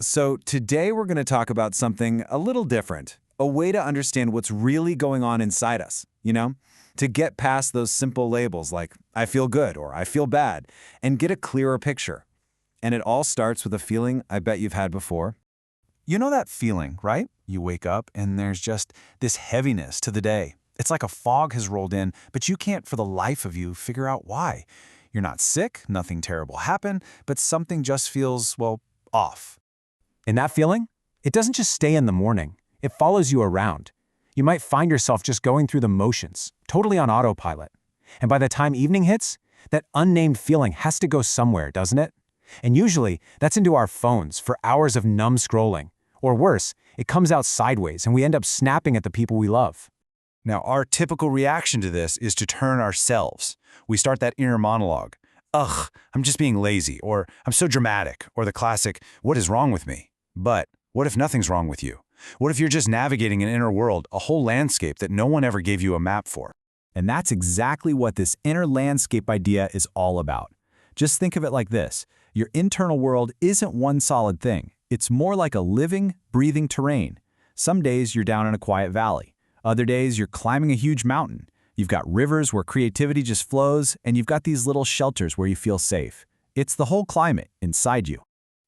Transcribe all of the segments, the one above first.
So today we're going to talk about something a little different, a way to understand what's really going on inside us, To get past those simple labels like I feel good or I feel bad and get a clearer picture. And it all starts with a feeling I bet you've had before. You know that feeling, right? You wake up and there's just this heaviness to the day. It's like a fog has rolled in, but you can't for the life of you figure out why. You're not sick, nothing terrible happened, but something just feels, off. And that feeling? It doesn't just stay in the morning. It follows you around. You might find yourself just going through the motions, totally on autopilot. And by the time evening hits, that unnamed feeling has to go somewhere, doesn't it? And usually, that's into our phones for hours of numb scrolling. Or worse, it comes out sideways and we end up snapping at the people we love. Now, our typical reaction to this is to turn ourselves. We start that inner monologue. Ugh, I'm just being lazy, or I'm so dramatic, or the classic, what is wrong with me? But what if nothing's wrong with you? What if you're just navigating an inner world, a whole landscape that no one ever gave you a map for? And that's exactly what this inner landscape idea is all about. Just think of it like this. Your internal world isn't one solid thing. It's more like a living, breathing terrain. Some days you're down in a quiet valley. Other days you're climbing a huge mountain. You've got rivers where creativity just flows, and you've got these little shelters where you feel safe. It's the whole climate inside you.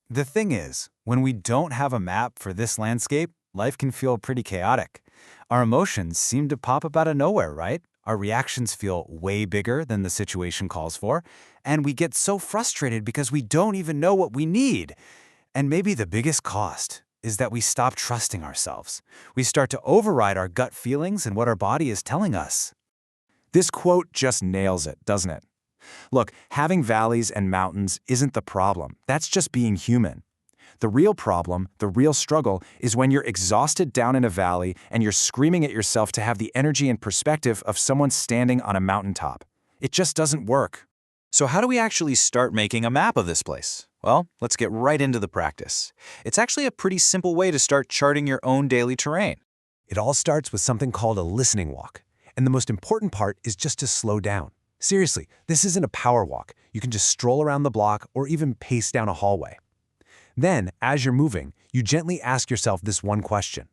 The thing is, when we don't have a map for this landscape, life can feel pretty chaotic. Our emotions seem to pop up out of nowhere, right? Our reactions feel way bigger than the situation calls for, and we get so frustrated because we don't even know what we need. And maybe the biggest cost is that we stop trusting ourselves. We start to override our gut feelings and what our body is telling us. This quote just nails it, doesn't it? Look, having valleys and mountains isn't the problem. That's just being human. The real problem, the real struggle, is when you're exhausted down in a valley and you're screaming at yourself to have the energy and perspective of someone standing on a mountaintop. It just doesn't work. So how do we actually start making a map of this place? Well, let's get right into the practice. It's actually a pretty simple way to start charting your own daily terrain. It all starts with something called a listening walk. And the most important part is just to slow down. Seriously, this isn't a power walk. You can just stroll around the block or even pace down a hallway. Then, as you're moving, you gently ask yourself this one question.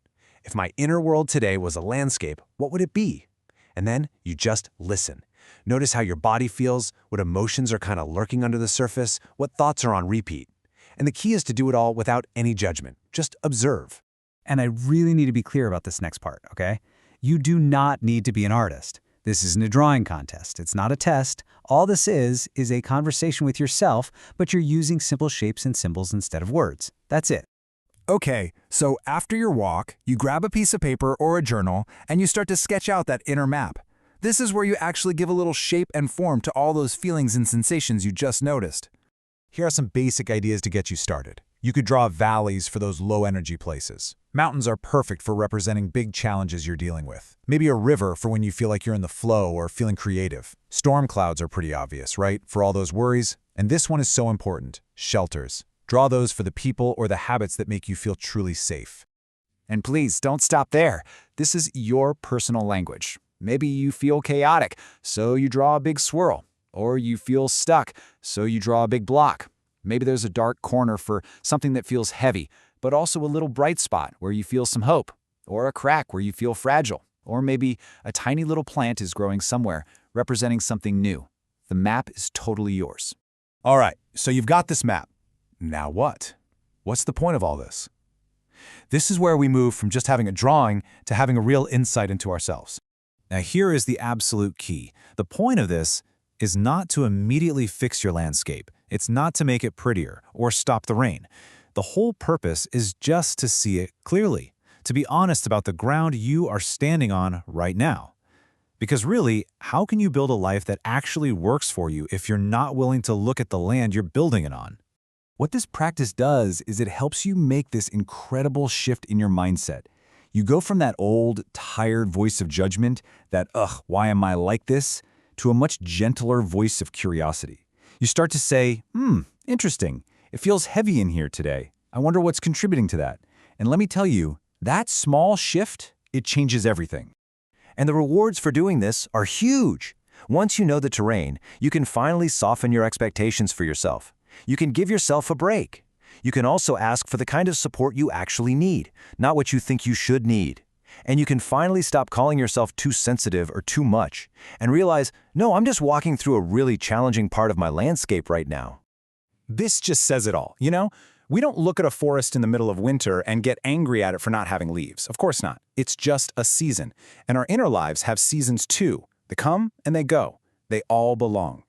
If my inner world today was a landscape, what would it be? And then you just listen. Notice how your body feels, what emotions are kind of lurking under the surface, what thoughts are on repeat. And the key is to do it all without any judgment. Just observe. And I really need to be clear about this next part, okay? You do not need to be an artist. This isn't a drawing contest. It's not a test. All this is a conversation with yourself, but you're using simple shapes and symbols instead of words. That's it. Okay, so after your walk, you grab a piece of paper or a journal and you start to sketch out that inner map. This is where you actually give a little shape and form to all those feelings and sensations you just noticed. Here are some basic ideas to get you started. You could draw valleys for those low-energy places. Mountains are perfect for representing big challenges you're dealing with. Maybe a river for when you feel like you're in the flow or feeling creative. Storm clouds are pretty obvious, right? For all those worries. And this one is so important. Shelters. Draw those for the people or the habits that make you feel truly safe. And please, don't stop there. This is your personal language. Maybe you feel chaotic, so you draw a big swirl. Or you feel stuck, so you draw a big block. Maybe there's a dark corner for something that feels heavy, but also a little bright spot where you feel some hope, or a crack where you feel fragile, or maybe a tiny little plant is growing somewhere, representing something new. The map is totally yours. All right, so you've got this map. Now what? What's the point of all this? This is where we move from just having a drawing to having a real insight into ourselves. Now here is the absolute key. The point of this is not to immediately fix your landscape. It's not to make it prettier or stop the rain. The whole purpose is just to see it clearly, to be honest about the ground you are standing on right now. Because really, how can you build a life that actually works for you if you're not willing to look at the land you're building it on? What this practice does is it helps you make this incredible shift in your mindset. You go from that old, tired voice of judgment, that, why am I like this, to a much gentler voice of curiosity. You start to say, interesting. It feels heavy in here today. I wonder what's contributing to that. And let me tell you, that small shift, it changes everything. And the rewards for doing this are huge. Once you know the terrain, you can finally soften your expectations for yourself. You can give yourself a break. You can also ask for the kind of support you actually need, not what you think you should need. And you can finally stop calling yourself too sensitive or too much, and realize, no, I'm just walking through a really challenging part of my landscape right now. This just says it all, you know? We don't look at a forest in the middle of winter and get angry at it for not having leaves. Of course not. It's just a season. And our inner lives have seasons too. They come and they go. They all belong.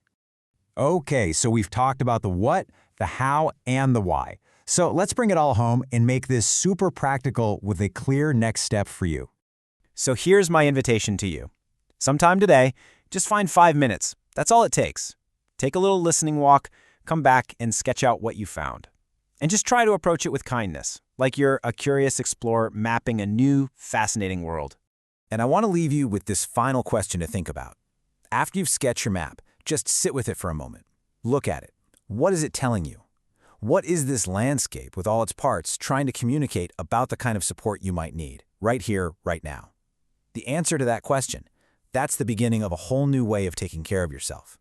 Okay, so we've talked about the what, the how, and the why. So let's bring it all home and make this super practical with a clear next step for you. So here's my invitation to you. Sometime today, just find 5 minutes. That's all it takes. Take a little listening walk, come back and sketch out what you found. And just try to approach it with kindness, like you're a curious explorer mapping a new, fascinating world. And I want to leave you with this final question to think about. After you've sketched your map, just sit with it for a moment. Look at it. What is it telling you? What is this landscape with all its parts trying to communicate about the kind of support you might need, right here, right now? The answer to that question, that's the beginning of a whole new way of taking care of yourself.